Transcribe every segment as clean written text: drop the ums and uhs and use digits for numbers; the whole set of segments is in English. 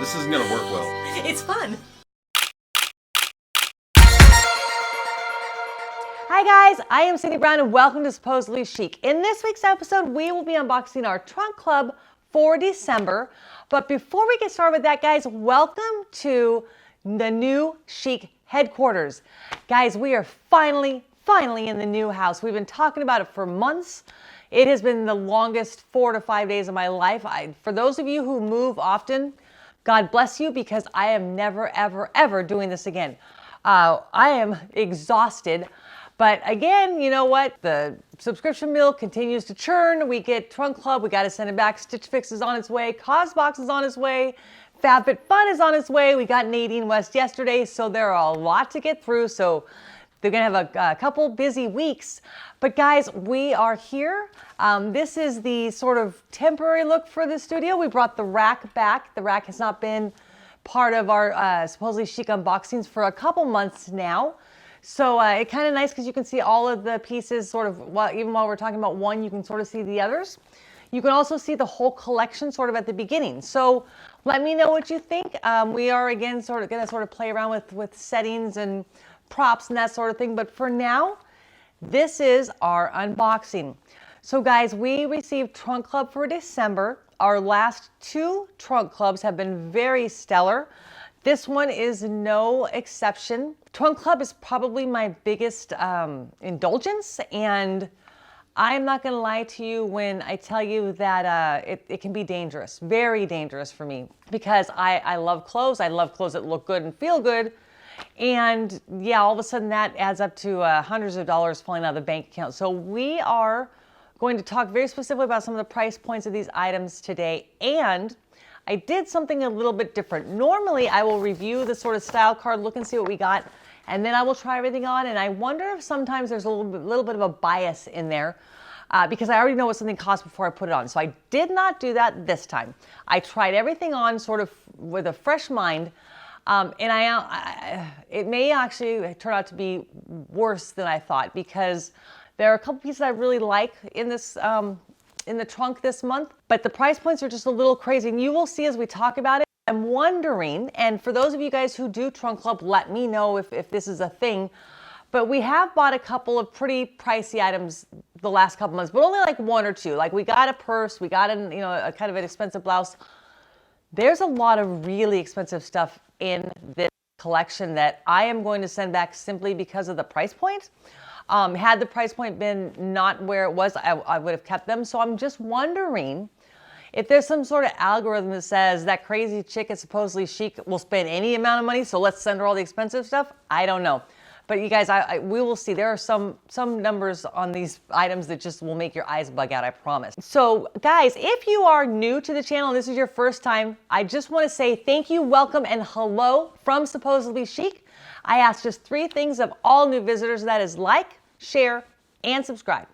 This isn't gonna work well. It's fun. Hi guys, I am Cindy Brown and welcome to Supposedly Chic. In this week's episode, we will be unboxing our trunk club for December. But before we get started with that, guys, welcome to the new Chic headquarters. Guys, we are finally in the new house. We've been talking about it for months. It has been the longest 4 to 5 days of my life. For those of you who move often, God bless you, because I am never, ever doing this again. I am exhausted. But again, you know what? The subscription bill continues to churn. We get Trunk Club, we got to send it back. Stitch Fix is on its way. CosBox is on its way. FabFitFun is on its way. We got Nadine West yesterday, so there are a lot to get through. So they're going to have a couple busy weeks. But guys, we are here. This is the sort of temporary look for the studio. We brought the rack back. The rack has not been part of our Supposedly Chic unboxings for a couple months now. So it's kind of nice because you can see all of the pieces sort of, even while we're talking about one, you can sort of see the others. You can also see the whole collection sort of at the beginning. So let me know what you think. We are again sort of going to play around with settings and props and that sort of thing. But for now, this is our unboxing. So guys, we received Trunk Club for December. Our last 2 Trunk Clubs have been very stellar. This one is no exception. Trunk Club is probably my biggest indulgence, and I'm not gonna lie to you when I tell you that it can be dangerous, very dangerous for me, because I love clothes. I love clothes that look good and feel good. And yeah, all of a sudden that adds up to hundreds of dollars falling out of the bank account. So we are going to talk very specifically about some of the price points of these items today. And I did something a little bit different. Normally, I will review the sort of style card, look and see what we got, and then I will try everything on. And I wonder if sometimes there's a little bit of a bias in there because I already know what something costs before I put it on. So I did not do that this time. I tried everything on sort of with a fresh mind, and it may actually turn out to be worse than I thought, because there are a couple pieces I really like in this in the trunk this month, but the price points are just a little crazy, and you will see as we talk about it. I'm wondering, and for those of you guys who do Trunk Club, let me know if this is a thing, but we have bought a couple of pretty pricey items the last couple months, but only like 1 or 2. Like we got a purse, we got a kind of an expensive blouse. There's a lot of really expensive stuff in this collection that I am going to send back simply because of the price point. Had the price point been not where it was, I would have kept them. So I'm just wondering if there's some sort of algorithm that says that crazy chick at Supposedly Chic will spend any amount of money, so let's send her all the expensive stuff. I don't know. But you guys, we will see. There are some numbers on these items that just will make your eyes bug out, I promise. So guys, if you are new to the channel and this is your first time, I just want to say thank you, welcome, and hello from Supposedly Chic. I ask just 3 things of all new visitors. That is like, share, and subscribe.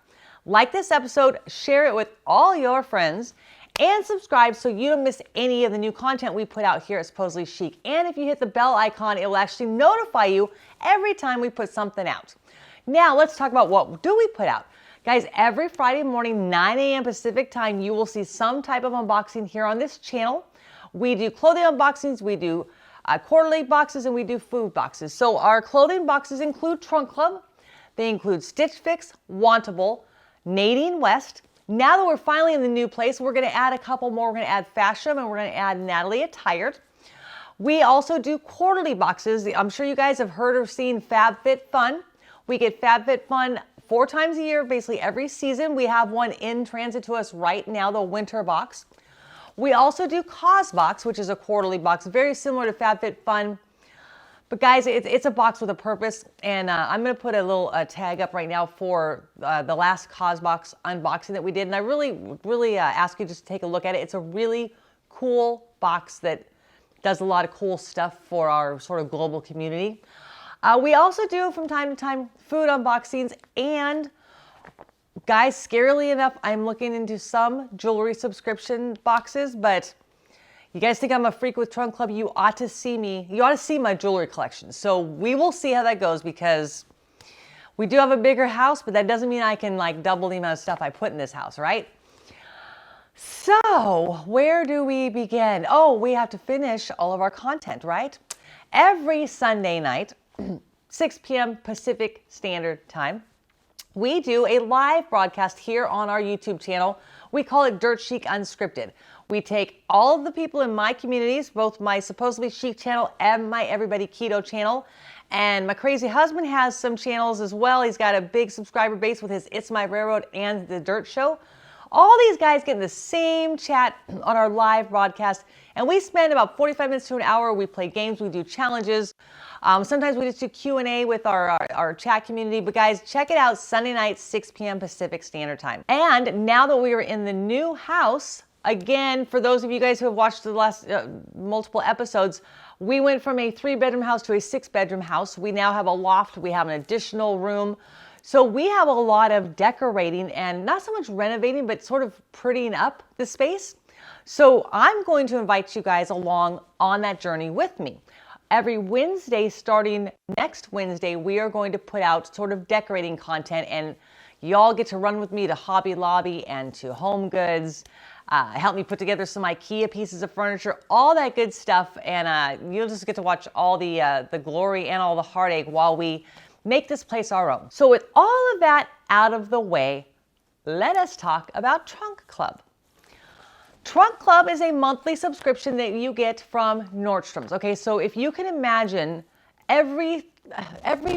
Like this episode, share it with all your friends, and subscribe so you don't miss any of the new content we put out here at Supposedly Chic. And if you hit the bell icon, it will actually notify you every time we put something out. Now let's talk about what do we put out. Guys, every Friday morning, 9 a.m. Pacific time, you will see some type of unboxing here on this channel. We do clothing unboxings, we do quarterly boxes, and we do food boxes. So our clothing boxes include Trunk Club. They include Stitch Fix, Wantable, Nadine West. Now that we're finally in the new place, we're going to add a couple more. We're going to add Fashion, and we're going to add Natalie Attired. We also do quarterly boxes. I'm sure you guys have heard or seen FabFitFun. We get FabFitFun 4 times a year, basically every season. We have one in transit to us right now, the winter box. We also do CosBox, which is a quarterly box, very similar to FabFitFun. But guys, it's a box with a purpose, and I'm going to put a little tag up right now for the last CosBox unboxing that we did, and I really ask you just to take a look at it. It's a really cool box that does a lot of cool stuff for our sort of global community. We also do from time to time food unboxings, and guys, scarily enough, I'm looking into some jewelry subscription boxes, but you guys think I'm a freak with Trunk Club, you ought to see me. You ought to see my jewelry collection. So we will see how that goes, because we do have a bigger house, but that doesn't mean I can like double the amount of stuff I put in this house, right? So where do we begin? Oh, we have to finish all of our content, right? Every Sunday night, 6 p.m. Pacific Standard Time, we do a live broadcast here on our YouTube channel. We call it Dirt Chic Unscripted. We take all of the people in my communities, both my supposedly chic channel and my Everybody Keto channel, and my crazy husband has some channels as well. He's got a big subscriber base with his It's My Railroad and The Dirt Show. All these guys get in the same chat on our live broadcast, and we spend about 45 minutes to an hour. We play games, we do challenges. Sometimes we just do Q&A with our chat community. But guys, check it out Sunday night, 6 p.m. Pacific Standard Time. And now that we are in the new house, again, for those of you guys who have watched the last multiple episodes, we went from a 3-bedroom house to a 6-bedroom house. We now have a loft. We have an additional room. So we have a lot of decorating and not so much renovating, but sort of prettying up the space. So I'm going to invite you guys along on that journey with me. Every Wednesday, starting next Wednesday, we are going to put out sort of decorating content, and y'all get to run with me to Hobby Lobby and to Home Goods. Help me put together some IKEA pieces of furniture, all that good stuff, and you'll just get to watch all the glory and all the heartache while we make this place our own. So with all of that out of the way, let us talk about Trunk Club. Trunk Club is a monthly subscription that you get from Nordstrom's. Okay, so if you can imagine every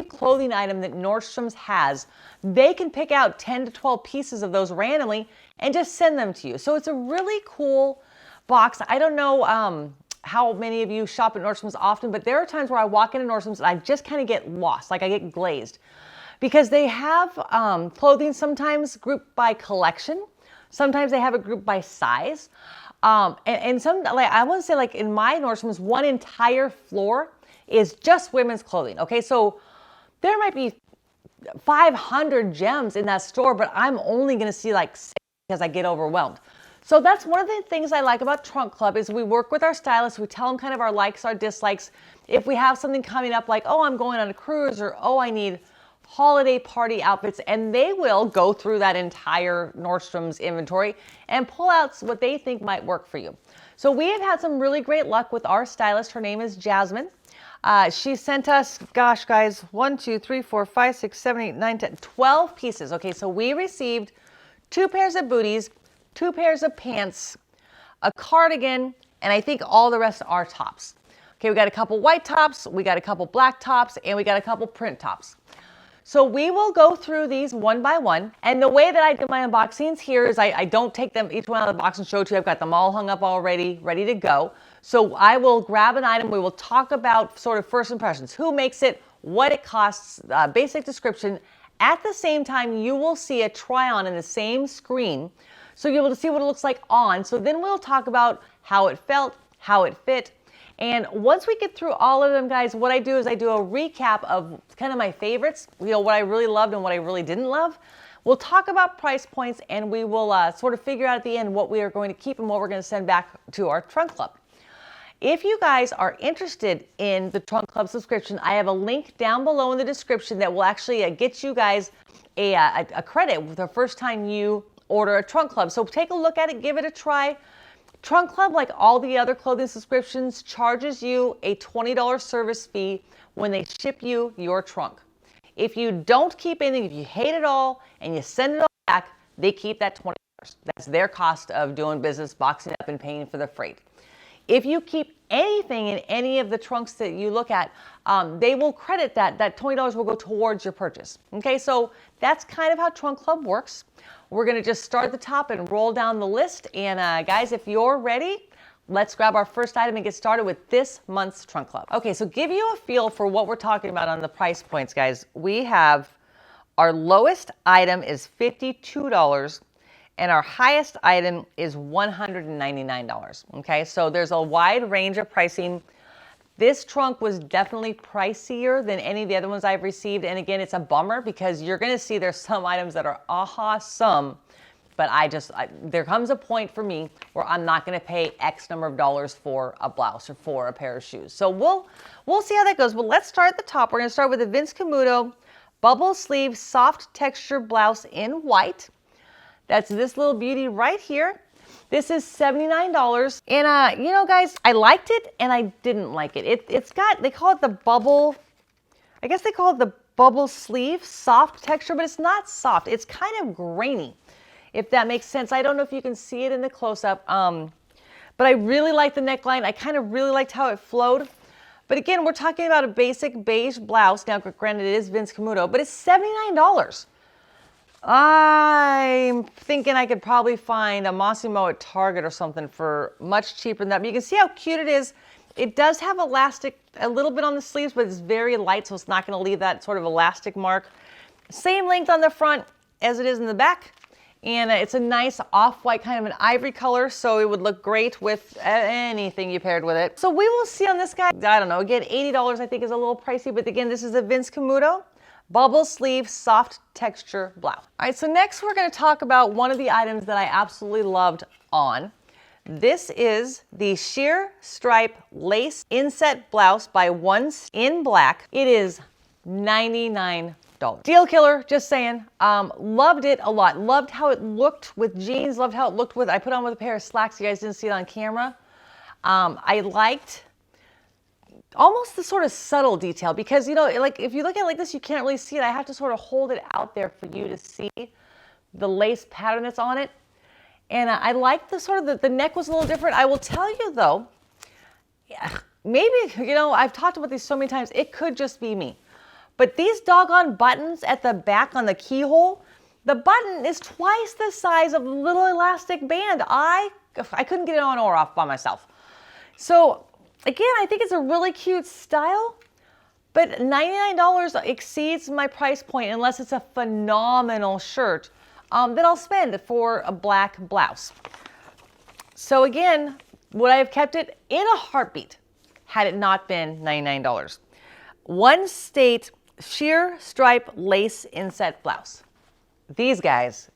clothing item that Nordstrom's has, they can pick out 10 to 12 pieces of those randomly and just send them to you. So it's a really cool box. I don't know how many of you shop at Nordstrom's often, but there are times where I walk into Nordstrom's and I just kind of get lost, like I get glazed. Because they have clothing sometimes grouped by collection. Sometimes they have it grouped by size. And some, like I want to say, like in my Nordstrom's, one entire floor is just women's clothing. Okay, so there might be 500 gems in that store, but I'm only going to see like 6 because I get overwhelmed. So that's one of the things I like about Trunk Club is we work with our stylists. We tell them kind of our likes, our dislikes. If we have something coming up like, oh, I'm going on a cruise, or oh, I need holiday party outfits, and they will go through that entire Nordstrom's inventory and pull out what they think might work for you. So we have had some really great luck with our stylist. Her name is Jasmine. She sent us, gosh, guys, 1, 2, 3, 4, 5, 6, 7, 8, 9, 10, 12 pieces. Okay, so we received 2 pairs of booties, 2 pairs of pants, a cardigan, and I think all the rest are tops. Okay, we got a couple white tops, we got a couple black tops, and we got a couple print tops. So we will go through these one by one. And the way that I do my unboxings here is I don't take them each one out of the box and show it to you. I've got them all hung up already, ready to go. So I will grab an item. We will talk about sort of first impressions. Who makes it, what it costs, basic description. At the same time, you will see a try-on in the same screen. So you'll be able to see what it looks like on. So then we'll talk about how it felt, how it fit. And once we get through all of them, guys, what I do is I do a recap of kind of my favorites, you know, what I really loved and what I really didn't love. We'll talk about price points, and we will sort of figure out at the end what we are going to keep and what we're going to send back to our Trunk Club. If you guys are interested in the Trunk Club subscription, I have a link down below in the description that will actually get you guys a credit the first time you order a Trunk Club. So take a look at it, give it a try. Trunk Club, like all the other clothing subscriptions, charges you a $20 service fee when they ship you your trunk. If you don't keep anything, if you hate it all and you send it all back, they keep that $20. That's their cost of doing business, boxing up and paying for the freight. If you keep anything in any of the trunks that you look at, they will credit that. That $20 will go towards your purchase. Okay, so that's kind of how Trunk Club works. We're going to just start at the top and roll down the list. And guys, if you're ready, let's grab our first item and get started with this month's Trunk Club. Okay, so give you a feel for what we're talking about on the price points, guys. We have our lowest item is $52 and our highest item is $199. Okay, so there's a wide range of pricing. This trunk was definitely pricier than any of the other ones I've received. And again, it's a bummer because you're going to see there's some items that are awesome, but there comes a point for me where I'm not going to pay X number of dollars for a blouse or for a pair of shoes. So we'll see how that goes. But let's start at the top. We're going to start with the Vince Camuto bubble sleeve soft texture blouse in white. That's this little beauty right here. This is $79. And you know, guys, I liked it and I didn't like it. It's got, they call it the bubble, I guess they call it the bubble sleeve, soft texture, but it's not soft. It's kind of grainy, if that makes sense. I don't know if you can see it in the close-up, but I really like the neckline. I kind of really liked how it flowed. But again, we're talking about a basic beige blouse. Now, granted, it is Vince Camuto, but it's $79. I'm thinking I could probably find a Massimo at Target or something for much cheaper than that. But you can see how cute it is. It does have elastic a little bit on the sleeves, but it's very light, so it's not going to leave that sort of elastic mark. Same length on the front as it is in the back. And it's a nice off-white, kind of an ivory color, so it would look great with anything you paired with it. So we will see on this guy. I don't know. Again, $80 I think is a little pricey, but again, this is a Vince Camuto bubble sleeve soft texture blouse. All right, so next we're going to talk about one of the items that I absolutely loved on. This is the sheer stripe lace inset blouse by Once in Black. It is $99. Deal killer, just saying. Loved it a lot. Loved how it looked with jeans. Loved how it looked with, I put on with a pair of slacks. You guys didn't see it on camera. I liked almost the sort of subtle detail because, you know, like if you look at it like this, you can't really see it. I have to sort of hold it out there for you to see the lace pattern that's on it. And I like the sort of, the neck was a little different. I will tell you though, yeah, maybe, you know, I've talked about these so many times, it could just be me. But these doggone buttons at the back on the keyhole, the button is twice the size of the little elastic band. I couldn't get it on or off by myself. So again, I think it's a really cute style, but $99 exceeds my price point unless it's a phenomenal shirt that I'll spend for a black blouse. So again, would I have kept it in a heartbeat had it not been $99? One State sheer stripe lace inset blouse. These guys,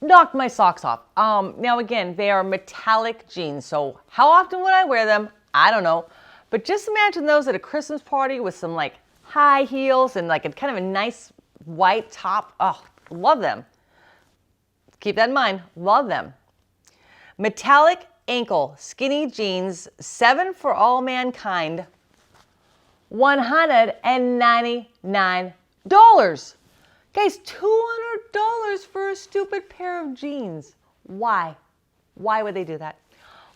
knocked my socks off. Now again, they are metallic jeans, so how often would I wear them? I don't know. But just imagine those at a Christmas party with some like high heels and like a kind of a nice white top. Oh, love them. Keep that in mind, love them. Metallic ankle skinny jeans, 7 for all mankind, $199. Guys, $200 for a stupid pair of jeans. Why? Why would they do that?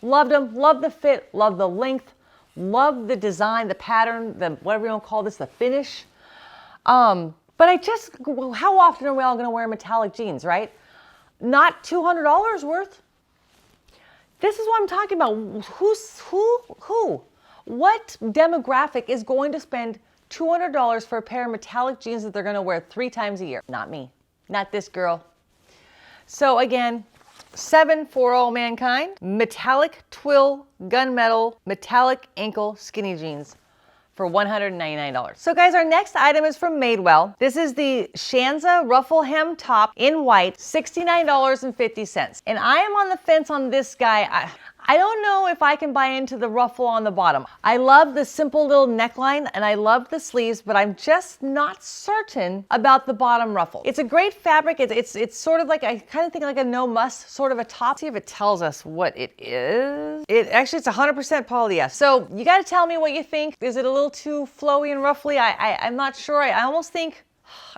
Loved them, loved the fit, loved the length, loved the design, the pattern, the whatever you want to call this, the finish. But I just, how often are we all going to wear metallic jeans, right? Not $200 worth. This is what I'm talking about. Who? What demographic is going to spend $200 for a pair of metallic jeans that they're going to wear 3 times a year? Not me. Not this girl. So again, 7 for all mankind. Metallic twill, gunmetal, metallic ankle skinny jeans for $199. So guys, our next item is from Madewell. This is the Shanza ruffle hem top in white, $69.50. And I am on the fence on this guy. I don't know if I can buy into the ruffle on the bottom. I love the simple little neckline and I love the sleeves, but I'm just not certain about the bottom ruffle. It's a great fabric. It's sort of like, I kind of think like a no muss sort of a top. See if it tells us what it is. Actually, it's 100% polyester. So you got to tell me what you think. Is it a little too flowy and ruffly? I'm not sure. I almost think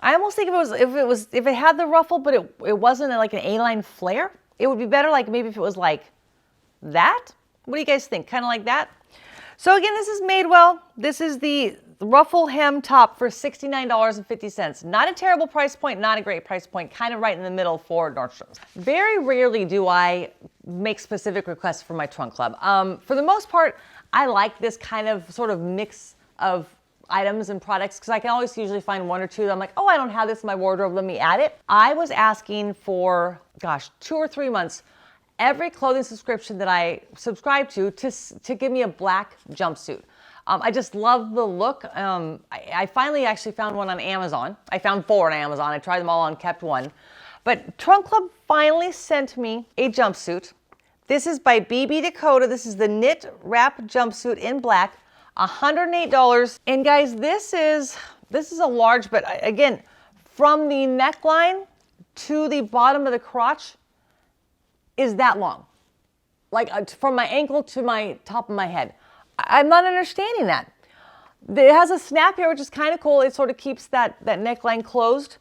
if it had the ruffle, but it wasn't like an A-line flare, it would be better like maybe if it was like that. What do you guys think? Kind of like that? So again, this is Madewell. This is the ruffle hem top for $69.50. Not a terrible price point, not a great price point, kind of right in the middle for Nordstrom's. Very rarely do I make specific requests for my trunk club. For the most part, I like this kind of sort of mix of items and products because I can always usually find 1 or 2 that I'm like, oh, I don't have this in my wardrobe, let me add it. I was asking for, gosh, 2 or 3 months every clothing subscription that I subscribe to give me a black jumpsuit. I just love the look. I finally actually found one on Amazon. I found 4 on Amazon. I tried them all on, kept 1. But Trunk Club finally sent me a jumpsuit. This is by BB Dakota. This is the knit wrap jumpsuit in black, $108. And guys, this is a large, but again, from the neckline to the bottom of the crotch, is that long. Like from my ankle to my top of my head. I'm not understanding that. It has a snap here, which is kind of cool. It sort of keeps that neckline closed.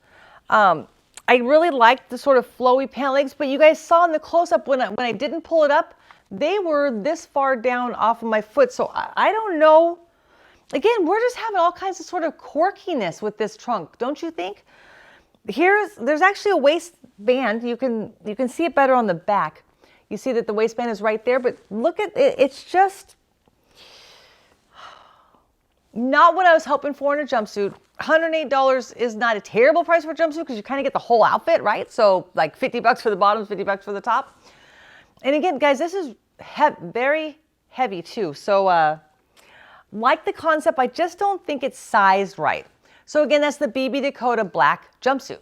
I really like the sort of flowy pant legs, but you guys saw in the close-up when I didn't pull it up, they were this far down off of my foot. So I don't know. Again, we're just having all kinds of sort of quirkiness with this trunk, don't you think? There's actually a waistband. You can see it better on the back. You see that the waistband is right there, but look at it. It's just not what I was hoping for in a jumpsuit. $108 is not a terrible price for a jumpsuit because you kind of get the whole outfit, right? So like 50 bucks for the bottoms, 50 bucks for the top. And again, guys, this is very heavy too. So like the concept, I just don't think it's sized right. So again, that's the BB Dakota black jumpsuit.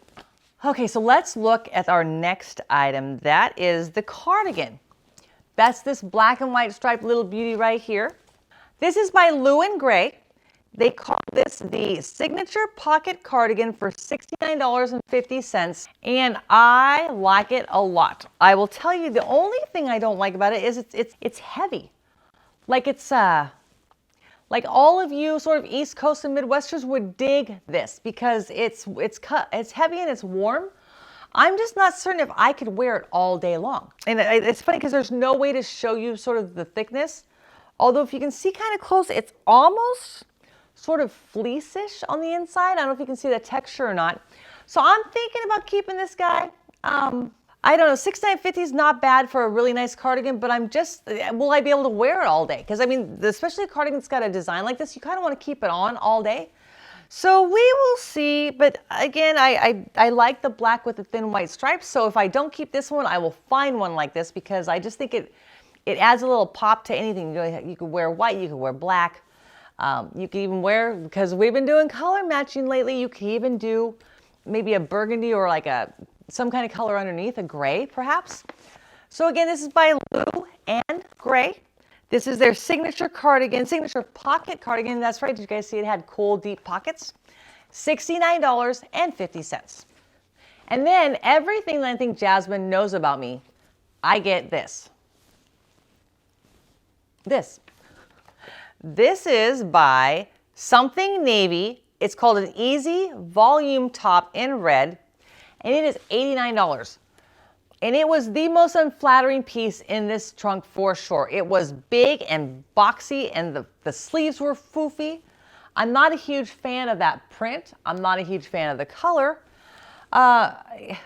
Okay, so let's look at our next item. That is the cardigan. That's this black and white striped little beauty right here. This is by Lou & Grey. They call this the Signature Pocket Cardigan for $69.50, and I like it a lot. I will tell you, the only thing I don't like about it is it's heavy. Like it's like all of you sort of East Coast and Midwesters would dig this because it's heavy and it's warm. I'm just not certain if I could wear it all day long. And it's funny because there's no way to show you sort of the thickness. Although if you can see kind of close, it's almost sort of fleece-ish on the inside. I don't know if you can see the texture or not. So I'm thinking about keeping this guy. I don't know, $69.50 is not bad for a really nice cardigan, but I'm just, will I be able to wear it all day? Because I mean, especially a cardigan that's got a design like this, you kind of want to keep it on all day. So we will see, but again, I like the black with the thin white stripes. So if I don't keep this one, I will find one like this because I just think it adds a little pop to anything. You could wear white, you could wear black. You can even wear, because we've been doing color matching lately, you can even do maybe a burgundy or like some kind of color underneath, a gray perhaps. So again, this is by Lou & Grey. This is their signature cardigan, signature pocket cardigan. That's right, did you guys see it had cool deep pockets? $69.50. And then everything that I think Jasmine knows about me, I get this. This is by Something Navy. It's called an Easy Volume Top in red, and it is $89. And it was the most unflattering piece in this trunk for sure. It was big and boxy, and the sleeves were foofy. I'm not a huge fan of that print. I'm not a huge fan of the color. I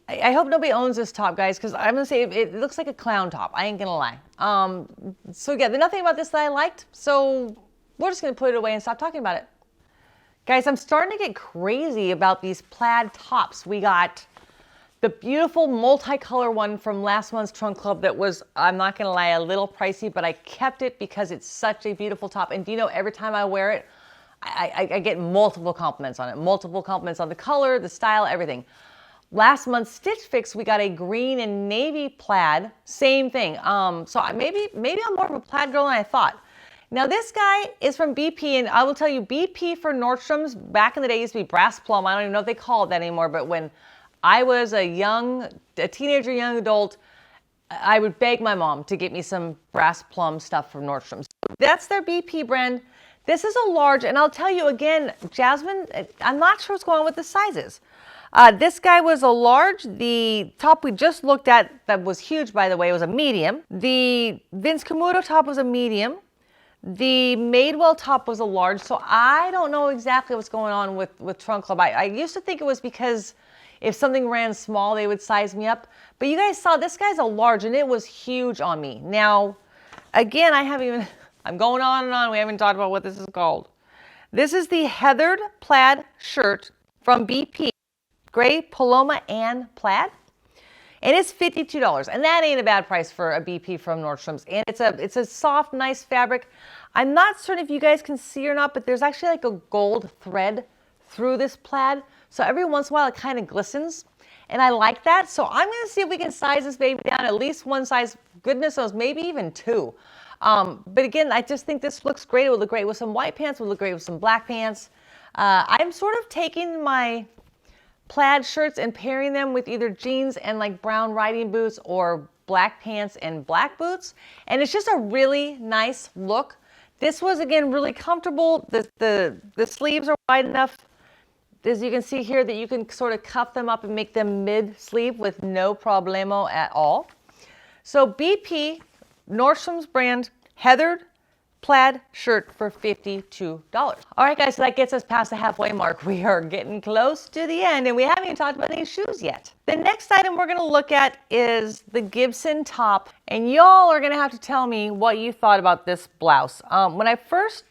hope nobody owns this top, guys, because I'm going to say it looks like a clown top. I ain't going to lie. So yeah, there's nothing about this that I liked, so we're just going to put it away and stop talking about it. Guys, I'm starting to get crazy about these plaid tops. We got the beautiful multicolor one from last month's Trunk Club that was, I'm not going to lie, a little pricey, but I kept it because it's such a beautiful top. And do you know, every time I wear it, I get multiple compliments on it. Multiple compliments on the color, the style, everything. Last month's Stitch Fix, we got a green and navy plaid. Same thing. So maybe I'm more of a plaid girl than I thought. Now this guy is from BP, and I will tell you, BP for Nordstrom's back in the day used to be brass plum. I don't even know if they call it that anymore, but when I was a teenager, young adult, I would beg my mom to get me some brass plum stuff from Nordstrom's. That's their BP brand. This is a large, and I'll tell you again, Jasmine, I'm not sure what's going on with the sizes. This guy was a large. The top we just looked at, that was huge, by the way, was a medium. The Vince Camuto top was a medium. The Madewell top was a large. So I don't know exactly what's going on with Trunk Club. I used to think it was because if something ran small, they would size me up. But you guys saw this guy's a large, and it was huge on me. Now, again, I'm going on and on. We haven't talked about what this is called. This is the heathered plaid shirt from BP. Gray, Paloma, and plaid. And it's $52. And that ain't a bad price for a BP from Nordstrom's. And it's a soft, nice fabric. I'm not certain if you guys can see or not, but there's actually like a gold thread through this plaid. So every once in a while it kind of glistens. And I like that. So I'm going to see if we can size this baby down at least one size. Goodness knows, maybe even two. But again, I just think this looks great. It would look great with some white pants. It would look great with some black pants. I'm sort of taking my plaid shirts and pairing them with either jeans and like brown riding boots or black pants and black boots. And it's just a really nice look. This was, again, really comfortable. The sleeves are wide enough, as you can see here, that you can sort of cuff them up and make them mid-sleeve with no problemo at all. So BP, Nordstrom's brand, heathered plaid shirt for $52. All right, guys, so that gets us past the halfway mark. We are getting close to the end, and we haven't even talked about these shoes yet. The next item we're gonna look at is the Gibson top, and y'all are gonna have to tell me what you thought about this blouse. When I first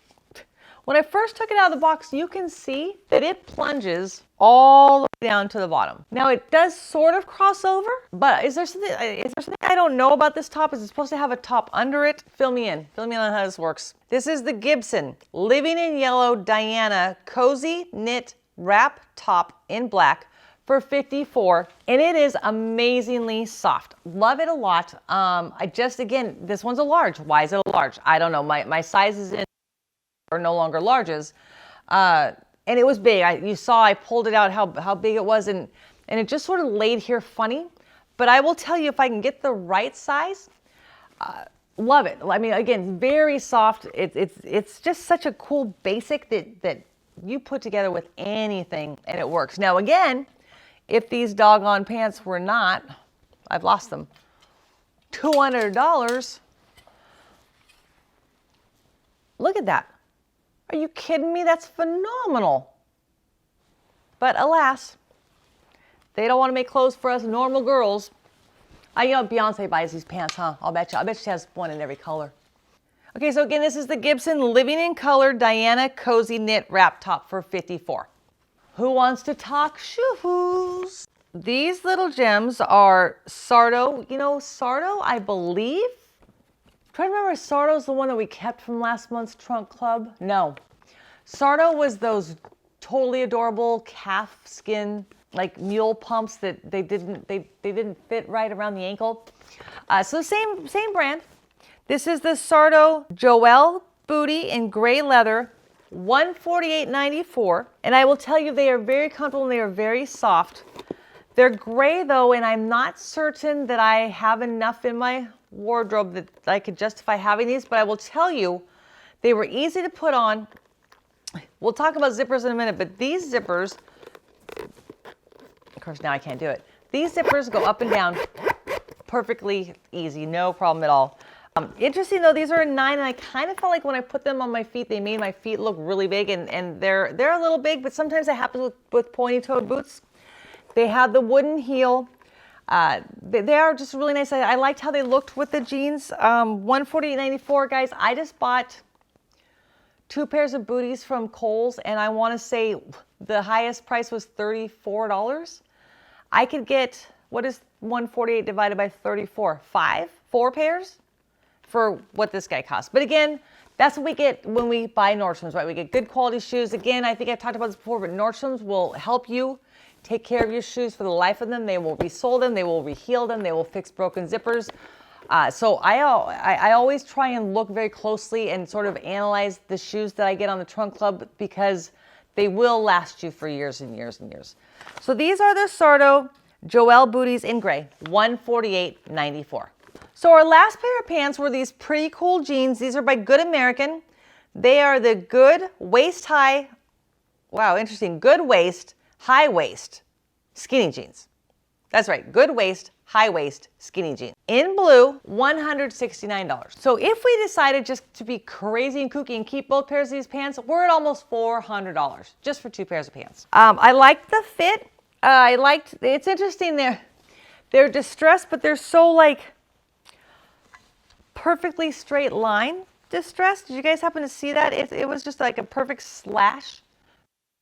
took it out of the box, you can see that it plunges all the way down to the bottom. Now it does sort of cross over, but is there something I don't know about this top? Is it supposed to have a top under it? Fill me in on how this works. This is the Gibson Living in Yellow Diana Cozy Knit Wrap Top in black for $54, and it is amazingly soft. Love it a lot. Again, this one's a large. Why is it a large? I don't know. My sizes are no longer larges. And it was big. You saw I pulled it out how big it was, and it just sort of laid here funny. But I will tell you, if I can get the right size, love it. I mean, again, very soft. It's just such a cool basic that you put together with anything and it works. Now again, if these doggone pants were not, I've lost them, $200. Look at that. Are you kidding me? That's phenomenal. But alas, they don't want to make clothes for us normal girls. You know, Beyonce buys these pants, huh? I'll bet she has one in every color. Okay, so again, this is the Gibson Living in Color Diana Cozy Knit Wrap Top for $54. Who wants to talk shoes? These little gems are Sarto. You know, Sarto, I believe. I'm trying to remember if Sarto's the one that we kept from last month's trunk club. No. Sarto was those totally adorable calf skin, like mule pumps that they didn't fit right around the ankle. So same brand. This is the Sarto Joelle Bootie in gray leather, $148.94. And I will tell you, they are very comfortable and they are very soft. They're gray though, and I'm not certain that I have enough in my wardrobe that I could justify having these, but I will tell you, they were easy to put on. We'll talk about zippers in a minute, but these zippers, of course now I can't do it. These zippers go up and down perfectly easy, no problem at all. Interesting though, these are a 9, and I kind of felt like when I put them on my feet, they made my feet look really big, and they're a little big, but sometimes that happens with pointy-toed boots. They have the wooden heel. They are just really nice. I liked how they looked with the jeans. $148.94, guys. I just bought 2 pairs of booties from Kohl's, and I want to say the highest price was $34. I could get, what is 148 divided by 34? 4 pairs for what this guy costs. But again, that's what we get when we buy Nordstrom's, right? We get good quality shoes. Again, I think I've talked about this before, but Nordstrom's will help you take care of your shoes for the life of them. They will resole them, they will reheal them, they will fix broken zippers. So I always try and look very closely and sort of analyze the shoes that I get on the trunk club, because they will last you for years and years and years. So these are the Sarto Joelle Booties in gray, $148.94. So our last pair of pants were these pretty cool jeans. These are by Good American. They are the good waist high, wow, interesting, good waist, high waist, skinny jeans. That's right, good waist, high waist, skinny jeans. In blue, $169. So if we decided just to be crazy and kooky and keep both pairs of these pants, we're at almost $400 just for 2 pairs of pants. I liked the fit. It's interesting, they're distressed, but they're so like perfectly straight line distressed. Did you guys happen to see that? It was just like a perfect slash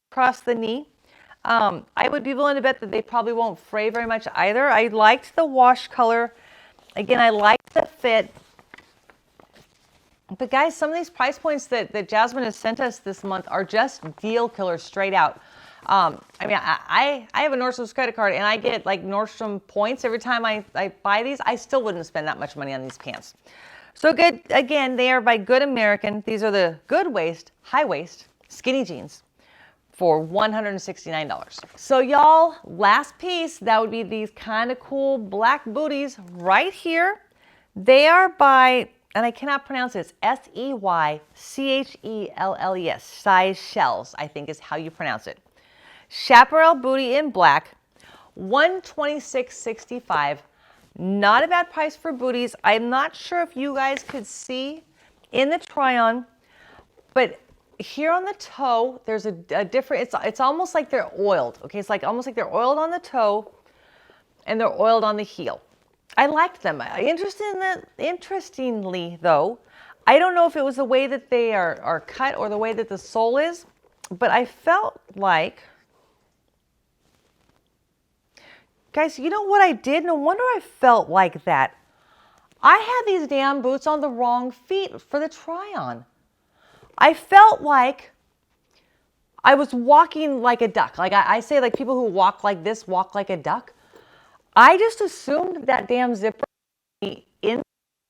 across the knee. I would be willing to bet that they probably won't fray very much either. I liked the wash color. Again, I liked the fit. But guys, some of these price points that Jasmine has sent us this month are just deal killers straight out. I mean, I have a Nordstrom's credit card, and I get like Nordstrom points every time I buy these. I still wouldn't spend that much money on these pants. So good, again, they are by Good American. These are the good waist, high waist, skinny jeans for $169. So y'all, last piece, that would be these kind of cool black booties right here. They are by, and I cannot pronounce this, Seychelles, size shells, I think is how you pronounce it. Chaparral booty in black, $126.65. Not a bad price for booties. I'm not sure if you guys could see in the Tryon, but here on the toe, there's a different, it's almost like they're oiled. Okay, it's like almost like they're oiled on the toe and they're oiled on the heel. I liked them. Interestingly though, I don't know if it was the way that they are cut or the way that the sole is, but I felt like, guys, you know what I did? No wonder I felt like that. I had these damn boots on the wrong feet for the Tryon. I felt like I was walking like a duck. Like I say, like people who walk like this walk like a duck. I just assumed that damn zipper in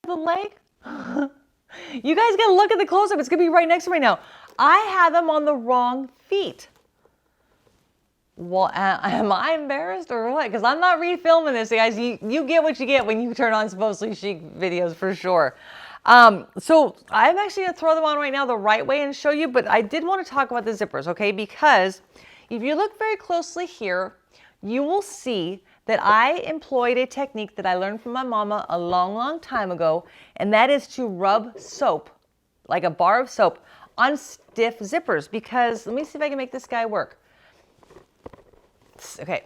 the leg. You guys gotta look at the close-up. It's gonna be right next to me right now. I had them on the wrong feet. Well, am I embarrassed or what? Because I'm not refilming this, guys. You get what you get when you turn on Supposedly Chic videos for sure. So I'm actually going to throw them on right now the right way and show you, but I did want to talk about the zippers, okay? Because if you look very closely here, you will see that I employed a technique that I learned from my mama a long, long time ago, and that is to rub soap, like a bar of soap, on stiff zippers. Because, let me see if I can make this guy work. Okay.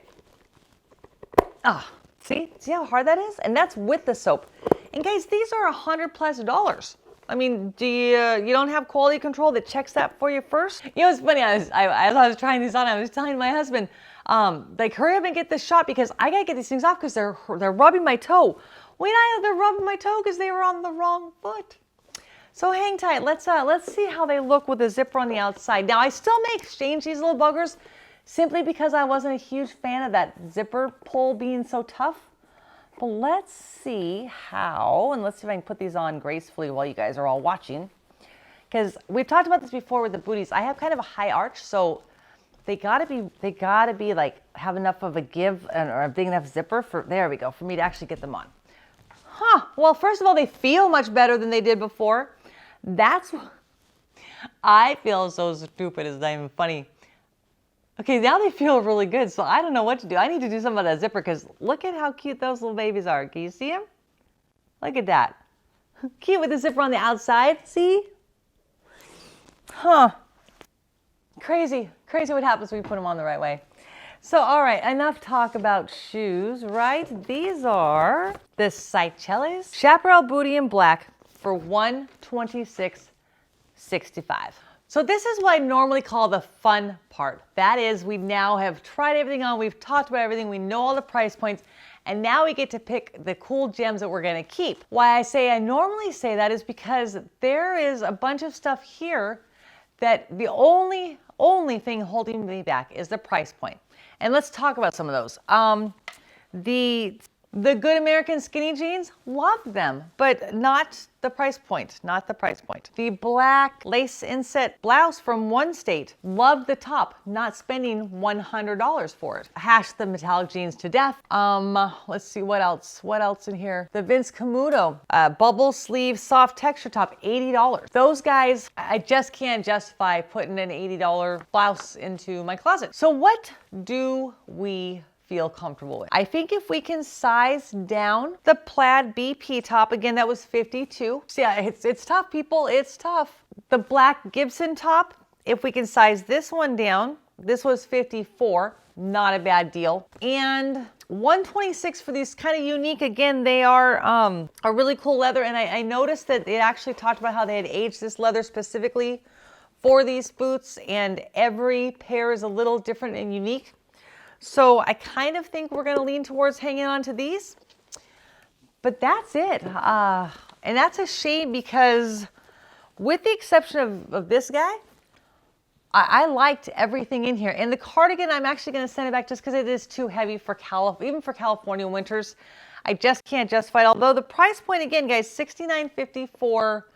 See how hard that is? And that's with the soap. And guys, these are $100+. I mean, do you don't have quality control that checks that for you first? You know, it's funny, as I was trying these on, I was telling my husband, like, hurry up and get this shot because I gotta get these things off because they're rubbing my toe. Wait, they're rubbing my toe because they were on the wrong foot. So hang tight. Let's see how they look with the zipper on the outside. Now, I still may exchange these little buggers simply because I wasn't a huge fan of that zipper pull being so tough. But let's see how, and let's see if I can put these on gracefully while you guys are all watching. Because we've talked about this before with the booties. I have kind of a high arch, so they gotta be like, have enough of a give or a big enough zipper for, there we go, for me to actually get them on. Well, first of all, they feel much better than they did before. That's, I feel so stupid, it's not even funny. Okay, now they feel really good, so I don't know what to do. I need to do something about that zipper because look at how cute those little babies are. Can you see them? Look at that. Cute with the zipper on the outside, see? Crazy what happens when you put them on the right way. So, all right, enough talk about shoes, right? These are the Seychelles Chaparral Booty in black for $126.65. So this is what I normally call the fun part. That is, we now have tried everything on, we've talked about everything, we know all the price points, and now we get to pick the cool gems that we're gonna keep. Why I normally say that is because there is a bunch of stuff here that the only thing holding me back is the price point. And let's talk about some of those. The Good American skinny jeans, love them, but not the price point, The black lace inset blouse from One State, loved the top, not spending $100 for it. Hashed the metallic jeans to death. Let's see what else in here. The Vince Camuto, bubble sleeve soft texture top, $80. Those guys, I just can't justify putting an $80 blouse into my closet. So what do we feel comfortable with? I think if we can size down the plaid BP top, again, that was 52. So yeah, it's tough, people, it's tough. The black Gibson top, if we can size this one down, this was 54, not a bad deal. And 126 for these kind of unique, again, they are a really cool leather. And I noticed that it actually talked about how they had aged this leather specifically for these boots, and every pair is a little different and unique. So I kind of think we're going to lean towards hanging on to these, but that's it. And that's a shame because with the exception of this guy, I liked everything in here. And the cardigan, I'm actually going to send it back just because it is too heavy for even for California winters. I just can't justify it. Although the price point, again, guys, $69.50 for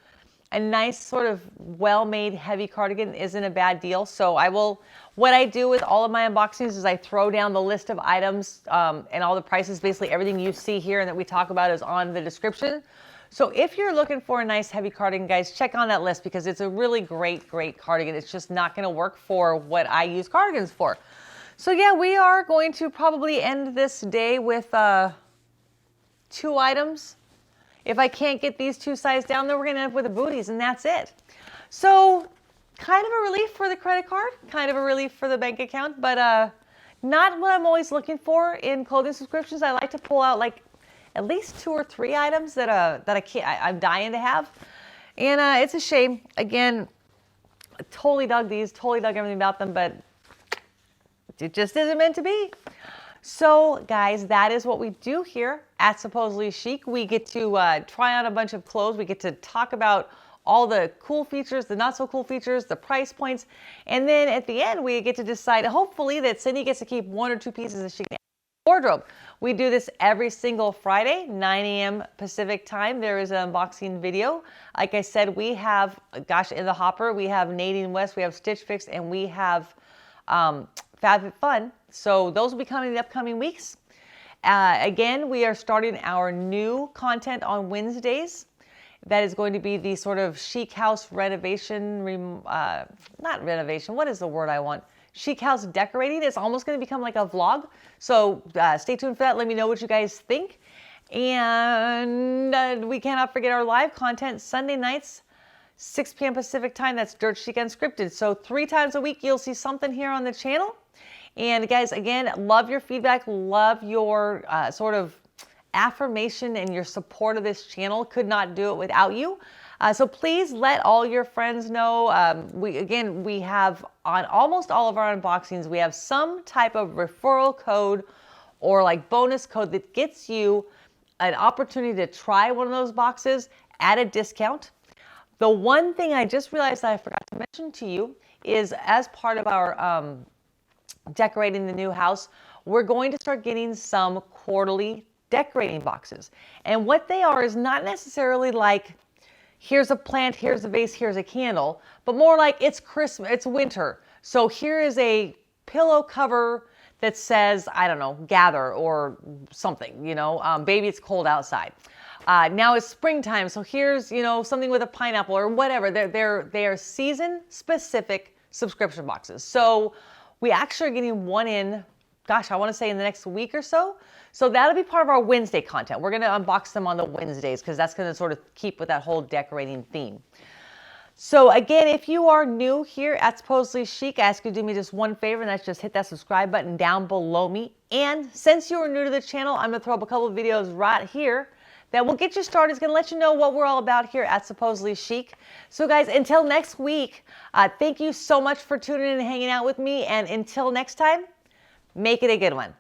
a nice sort of well-made heavy cardigan isn't a bad deal. So I will What I do with all of my unboxings is I throw down the list of items and all the prices. Basically everything you see here and that we talk about is on the description. So if you're looking for a nice heavy cardigan, guys, check on that list because it's a really great cardigan. It's just not going to work for what I use cardigans for. So yeah, we are going to probably end this day with 2 items. If I can't get these 2 sizes down, then we're going to end up with the booties, and that's it. So kind of a relief for the credit card, kind of a relief for the bank account, but not what I'm always looking for in clothing subscriptions. I like to pull out like at least 2 or 3 items that I'm dying to have. And it's a shame. Again, I totally dug these, totally dug everything about them, but it just isn't meant to be. So guys, that is what we do here at Supposedly Chic. We get to try on a bunch of clothes. We get to talk about all the cool features, the not so cool features, the price points. And then at the end, we get to decide, hopefully, that Cindy gets to keep 1 or 2 pieces of chic wardrobe. We do this every single Friday, 9 a.m. Pacific time. There is an unboxing video. Like I said, we have, gosh, in the hopper, we have Nadine West, we have Stitch Fix, and we have FabFitFun. So those will be coming in the upcoming weeks. Again, we are starting our new content on Wednesdays. That is going to be the sort of chic house renovation, not renovation, what is the word I want? Chic house decorating. It's almost going to become like a vlog. So stay tuned for that. Let me know what you guys think. And we cannot forget our live content Sunday nights, 6 p.m. Pacific time. That's Dirt Chic Unscripted. So 3 times a week, you'll see something here on the channel. And guys, again, love your feedback. Love your sort of affirmation and your support of this channel. Could not do it without you. So please let all your friends know. We have on almost all of our unboxings, we have some type of referral code or like bonus code that gets you an opportunity to try one of those boxes at a discount. The one thing I just realized that I forgot to mention to you is as part of our decorating the new house, we're going to start getting some quarterly decorating boxes. And what they are is not necessarily like, here's a plant, here's a vase, here's a candle, but more like it's Christmas, it's winter. So here is a pillow cover that says, I don't know, gather or something, you know, baby, it's cold outside. Now it's springtime, so here's, you know, something with a pineapple or whatever. They are season specific subscription boxes. So we actually are getting one in, gosh, I want to say in the next week or so. So that'll be part of our Wednesday content. We're going to unbox them on the Wednesdays because that's going to sort of keep with that whole decorating theme. So again, if you are new here at Supposedly Chic, I ask you to do me just one favor, and that's just hit that subscribe button down below me. And since you are new to the channel, I'm going to throw up a couple of videos right here that will get you started. It's going to let you know what we're all about here at Supposedly Chic. So guys, until next week, thank you so much for tuning in and hanging out with me. And until next time, make it a good one.